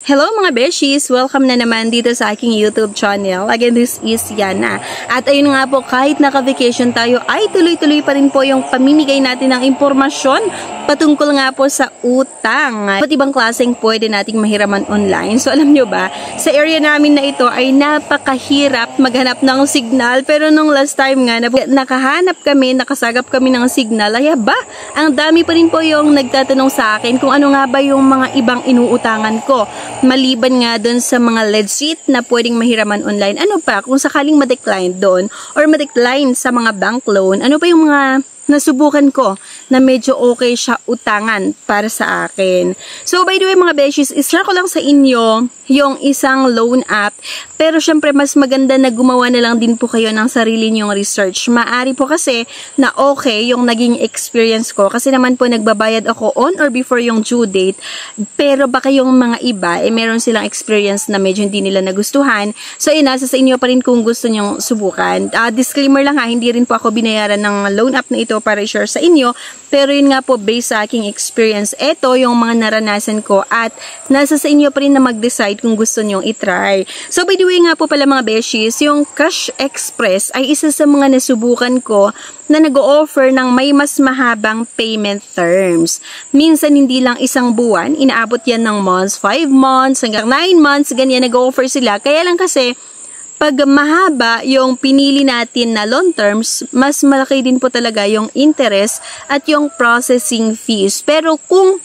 Hello mga beshies! Welcome na naman dito sa aking YouTube channel. Again, this is Yana. At ayun nga po, kahit naka-vacation tayo, ay tuloy-tuloy pa rin po yung pamimigay natin ng impormasyon patungkol nga po sa utang. Iba't ibang klaseng pwede nating mahiraman online. So alam nyo ba, sa area namin na ito ay napakahirap maghanap ng signal. Pero nung last time nga, nakasagap kami ng signal, ay ba, ang dami pa rin po yung nagtatanong sa akin kung ano nga ba yung mga ibang inuutangan ko. Maliban nga doon sa mga legit na pwedeng mahiraman online, ano pa, kung sakaling ma-decline doon or ma-decline sa mga bank loan, ano pa yung mga nasubukan ko na medyo okay siya utangan para sa akin. So by the way mga beshies, ishare ko lang sa inyo yung isang loan app. Pero syempre mas maganda na gumawa na lang din po kayo ng sarili niyong research. Maari po kasi na okay yung naging experience ko. Kasi naman po nagbabayad ako on or before yung due date. Pero baka yung mga iba, meron silang experience na medyo hindi nila nagustuhan. So nasa sa inyo pa rin kung gusto nyong subukan. Disclaimer lang ha, hindi rin po ako binayaran ng loan app na ito para i-share sa inyo. Pero yun nga po, based sa aking experience, ito yung mga naranasan ko at nasa sa inyo pa rin na mag-decide kung gusto nyong itry. So by the way nga po pala mga beshies, yung Cash Express ay isa sa mga nasubukan ko na nag-o-offer ng may mas mahabang payment terms. Minsan hindi lang isang buwan, inaabot yan ng months, 5 months, hanggang 9 months, ganyan nag-o-offer sila. Kaya lang kasi, pag mahaba yung pinili natin na loan terms, mas malaki din po talaga yung interest at yung processing fees. Pero kung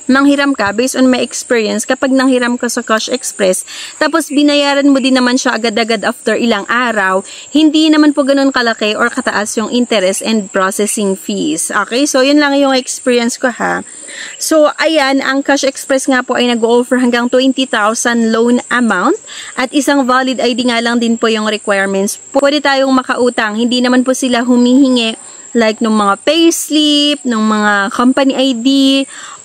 nanghiram ka, based on my experience, kapag nanghiram ka sa Cash Express, tapos binayaran mo din naman siya agad-agad after ilang araw, hindi naman po ganun kalaki or kataas yung interest and processing fees. Okay? So, yun lang yung experience ko ha. So, ayan, ang Cash Express nga po ay nag-offer hanggang 20,000 loan amount at isang valid ID nga lang din po yung requirements. Pwede tayong makautang. Hindi naman po sila humihingi like ng mga payslip, ng mga company ID,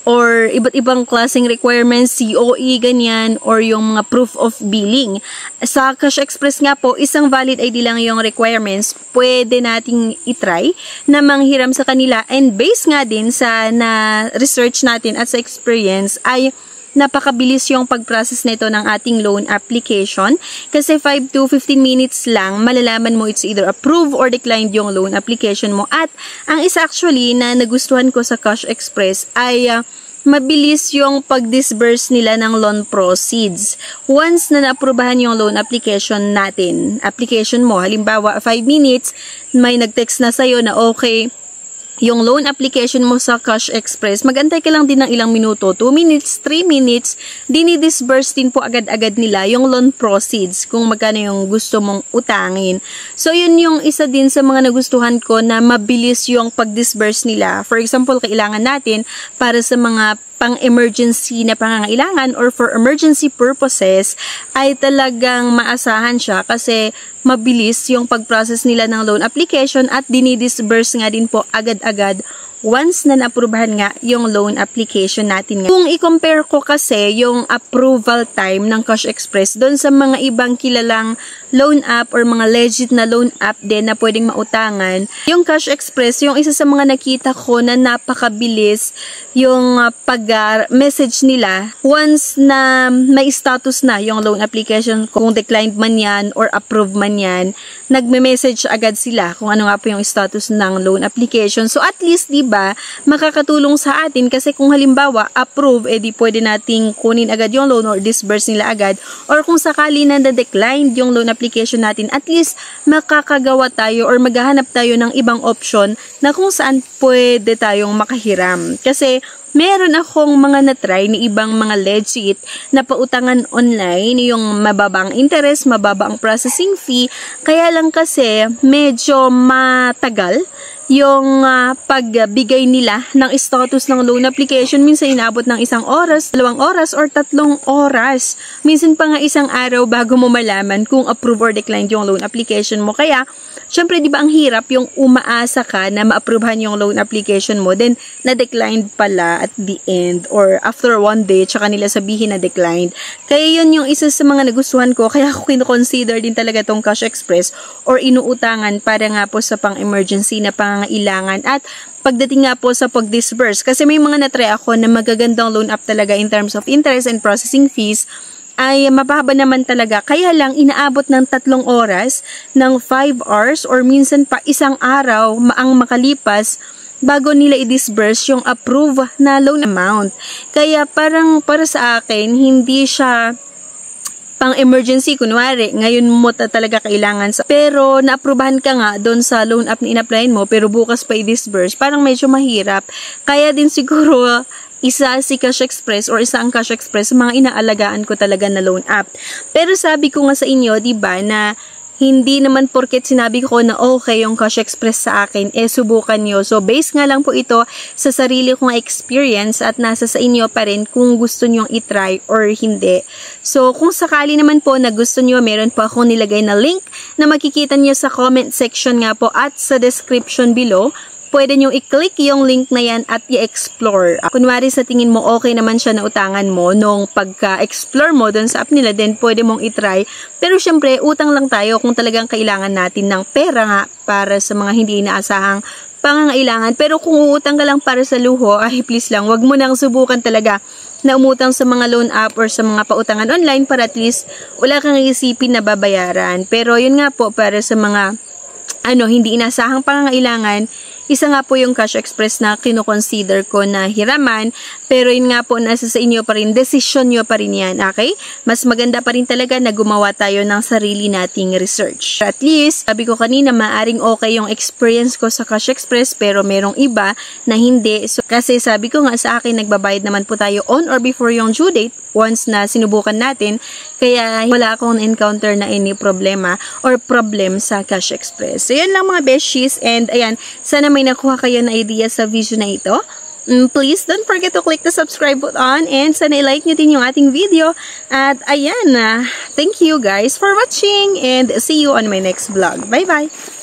or iba't ibang klaseng requirements, COE, ganyan, or yung mga proof of billing. Sa Cash Express nga po, isang valid ID lang yung requirements, pwede nating itry na manghiram sa kanila. And based nga din sa na-research natin at sa experience, ay napakabilis yung pag-process nito ng ating loan application. Kasi 5 to 15 minutes lang, malalaman mo it's either approve or declined yung loan application mo. At ang isa actually na nagustuhan ko sa Cash Express ay mabilis yung pag-disburse nila ng loan proceeds. Once na naaprubahan yung loan application mo, halimbawa 5 minutes, may nag-text na sa'yo na okay, yung loan application mo sa Cash Express, magantay ka lang din ng ilang minuto, 2 minutes, 3 minutes, dinidisburse din po agad-agad nila yung loan proceeds kung magkano yung gusto mong utangin. So, yun yung isa din sa mga nagustuhan ko na mabilis yung pag-disburse nila. For example, kailangan natin para sa mga pang-emergency na pangangailangan or for emergency purposes ay talagang maasahan siya kasi mabilis yung pag-process nila ng loan application at dinidisburse nga din po agad-agad once na naaprubahan nga yung loan application natin. Kung i-compare ko kasi yung approval time ng Cash Express doon sa mga ibang kilalang loan app or mga legit na loan app din na pwedeng mautangan, yung Cash Express, yung isa sa mga nakita ko na napakabilis yung pag-message nila once na may status na yung loan application, kung declined man yan or approved man yan, nagme-message agad sila kung ano nga po yung status ng loan application. So at least, diba, makakatulong sa atin kasi kung halimbawa approve, edi pwede nating kunin agad yung loan or disburse nila agad, or kung sakali na declined yung loan application natin, at least makakagawa tayo or maghahanap tayo ng ibang option na kung saan pwede tayong makahiram. Kasi meron akong mga na-try ni ibang mga legit na pautangan online, yung mababang interest, mababang processing fee, kaya lang kasi medyo matagal yung pagbigay nila ng status ng loan application. Minsan inaabot ng 1 oras, 2 oras, or 3 oras. Minsan pa nga 1 araw bago mo malaman kung approve or declined yung loan application mo. Kaya, syempre, di ba ang hirap yung umaasa ka na ma-approvehan yung loan application mo, then na-declined pala at the end or after 1 day, tsaka nila sabihin na declined. Kaya yun yung isa sa mga nagustuhan ko, kaya ako kino-consider din talaga tong Cash Express or inuutangan para nga po sa pang-emergency na pangangailangan. At pagdating nga po sa pag-disburse. Kasi may mga na-try ako na magagandang loan app talaga in terms of interest and processing fees, ay mababa naman talaga. Kaya lang inaabot ng 3 oras, ng 5 hours, or minsan pa isang araw ang makalipas bago nila i-disburse yung approve na loan amount. Kaya parang para sa akin, hindi siya pang emergency, kunwari, ngayon mo talaga kailangan pero naaprubahan ka nga doon sa loan app na in-applyan mo, pero bukas pa i-disburse, parang medyo mahirap. Kaya din siguro, isa si Cash Express or isa ang Cash Express, mga inaalagaan ko talaga na loan app. Pero sabi ko nga sa inyo, diba, na hindi naman porket sinabi ko na okay yung Cash Express sa akin, subukan nyo. So, based nga lang po ito sa sarili kong experience at nasa sa inyo pa rin kung gusto nyo itry or hindi. So, kung sakali naman po na gusto nyo, meron po akong nilagay na link na makikita nyo sa comment section nga po at sa description below. Pwede nyo i-click yung link na yan at i-explore. Kunwari sa tingin mo okay naman siya na utangan mo nung pagka-explore mo dun sa app nila, then pwede mong i-try. Pero syempre, utang lang tayo kung talagang kailangan natin ng pera nga para sa mga hindi inaasahang pangangailangan. Pero kung uutang ka lang para sa luho, ay please lang, wag mo nang subukan talaga na umutang sa mga loan app or sa mga pautangan online para at least wala kang isipin na babayaran. Pero yun nga po, para sa mga hindi inasahang pangangailangan, isa nga po yung Cash Express na kinoconsider ko na hiraman, pero yun nga po, nasa sa inyo pa rin, desisyon nyo pa rin yan, okay? Mas maganda pa rin talaga na gumawa tayo ng sarili nating research. At least, sabi ko kanina, maaring okay yung experience ko sa Cash Express, pero merong iba na hindi. So, kasi sabi ko nga sa akin, nagbabayad naman po tayo on or before yung due date, once na sinubukan natin, kaya wala akong encounter na any problema or problem sa Cash Express. So, yan lang mga besties, and ayan, sana may nakuha kayo na idea sa video na ito. Please don't forget to click the subscribe button and sana i-like nyo din yung ating video. At ayan, thank you guys for watching and see you on my next vlog. Bye-bye!